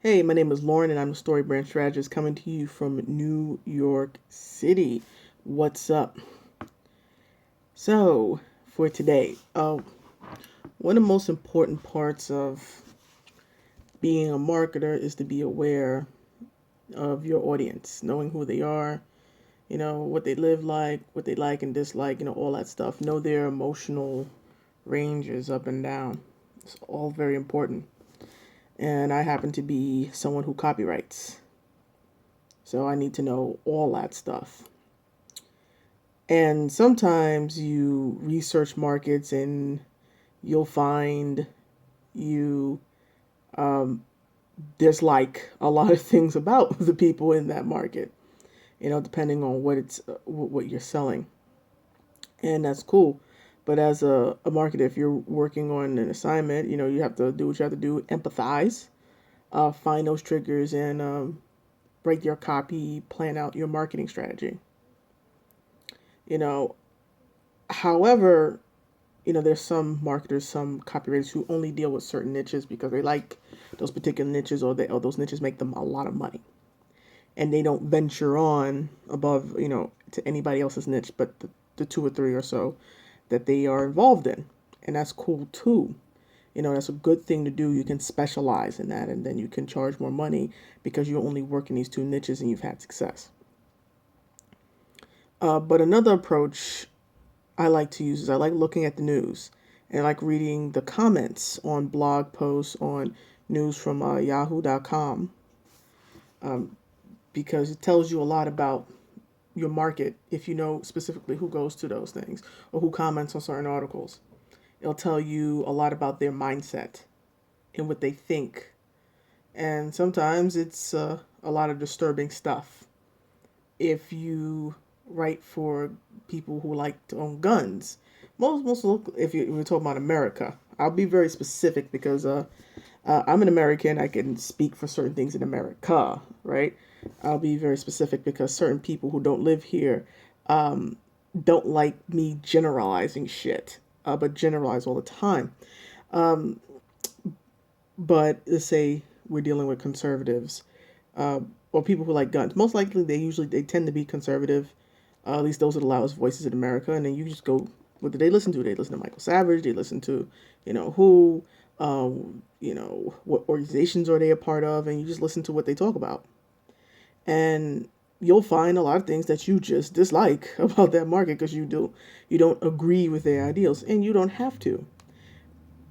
Hey, my name is Lauren, and I'm the Story Brand Strategist coming to you from New York City. What's up? So, for today, one of the most important parts of being a marketer is to be aware of your audience, knowing who they are, what they live like, what they like and dislike, all that stuff. Know their emotional ranges up and down. It's all very important. And I happen to be someone who copyrights. So I need to know all that stuff. And sometimes you research markets and you'll find you dislike a lot of things about the people in that market, depending on what you're selling. And that's cool. But as a marketer, if you're working on an assignment, you have to do what you have to do, empathize, find those triggers, and break your copy, plan out your marketing strategy. You know, However, there's some marketers, some copywriters who only deal with certain niches because they like those particular niches, or those niches make them a lot of money, and they don't venture on above, to anybody else's niche, but the two or three or so that they are involved in, and that's cool too. That's a good thing to do. You can specialize in that, and then you can charge more money because you only work in these two niches and you've had success. But another approach I like to use is I like looking at the news and I like reading the comments on blog posts on news from yahoo.com, because it tells you a lot about your market if you know specifically who goes to those things or who comments on certain articles. It'll tell you a lot about their mindset and what they think. And sometimes it's a lot of disturbing stuff. If you write for people who like to own guns, most local, if we're talking about America, I'll be very specific because I'm an American. I can speak for certain things in America, right? I'll be very specific because certain people who don't live here don't like me generalizing shit, but generalize all the time. But let's say we're dealing with conservatives, or people who like guns. Most likely, they tend to be conservative. At least those are the loudest voices in America. And then you just go, what do they listen to? They listen to Michael Savage. They listen to, who, what organizations are they a part of, and you just listen to what they talk about. And you'll find a lot of things that you just dislike about that market because you don't agree with their ideals, and you don't have to.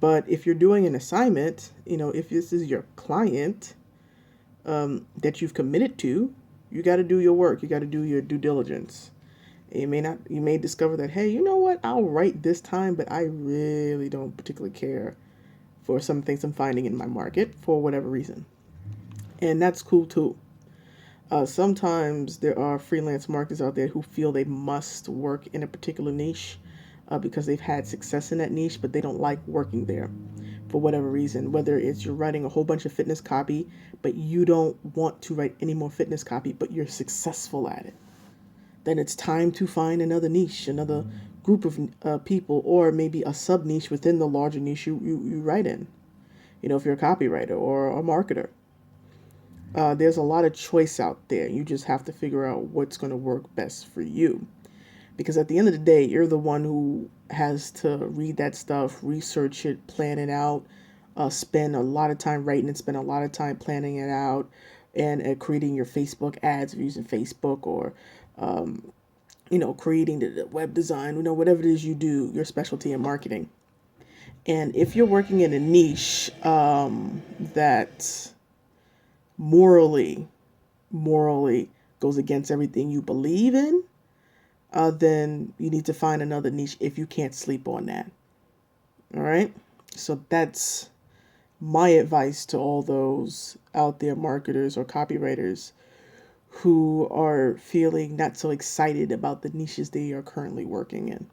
But if you're doing an assignment, if this is your client that you've committed to, you got to do your work. You got to do your due diligence. You may discover that, hey, you know what? I'll write this time, but I really don't particularly care for some things I'm finding in my market for whatever reason. And that's cool too. Sometimes there are freelance marketers out there who feel they must work in a particular niche because they've had success in that niche, but they don't like working there for whatever reason. Whether it's you're writing a whole bunch of fitness copy, but you don't want to write any more fitness copy, but you're successful at it, then it's time to find another niche, another group of people, or maybe a sub niche within the larger niche you write in. If you're a copywriter or a marketer, there's a lot of choice out there. You just have to figure out what's going to work best for you. Because at the end of the day, you're the one who has to read that stuff, research it, plan it out, spend a lot of time writing and spend a lot of time planning it out, and creating your Facebook ads using Facebook, or creating the web design, whatever it is you do, your specialty in marketing. And if you're working in a niche that morally morally goes against everything you believe in, then you need to find another niche if you can't sleep on that. All right. So that's my advice to all those out there marketers or copywriters who are feeling not so excited about the niches they are currently working in.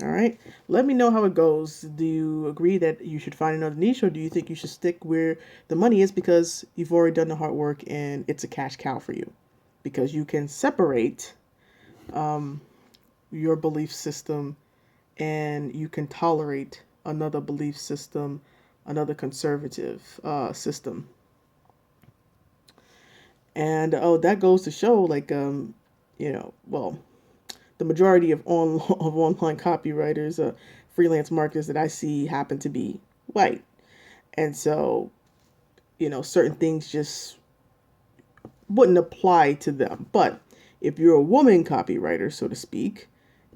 All right. Let me know how it goes. Do you agree that you should find another niche, or do you think you should stick where the money is because you've already done the hard work and it's a cash cow for you? Because you can separate your belief system, and you can tolerate another belief system, another conservative system. And oh, that goes to show, like, well, the majority of of online copywriters, freelance marketers that I see happen to be white, and so certain things just wouldn't apply to them. But if you're a woman copywriter, so to speak,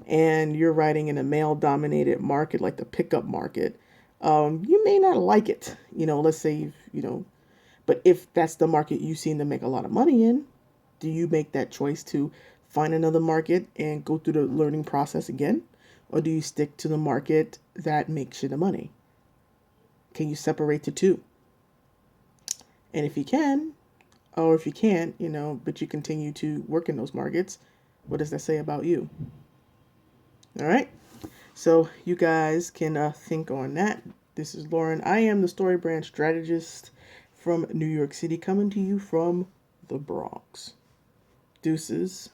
and you're writing in a male-dominated market like the pickup market, you may not like it. Let's say but if that's the market you seem to make a lot of money in, do you make that choice to find another market and go through the learning process again? Or do you stick to the market that makes you the money? Can you separate the two? And if you can, or if you can't, but you continue to work in those markets, what does that say about you? All right. So you guys can think on that. This is Lauren. I am the Story Brand Strategist from New York City, coming to you from the Bronx. Deuces.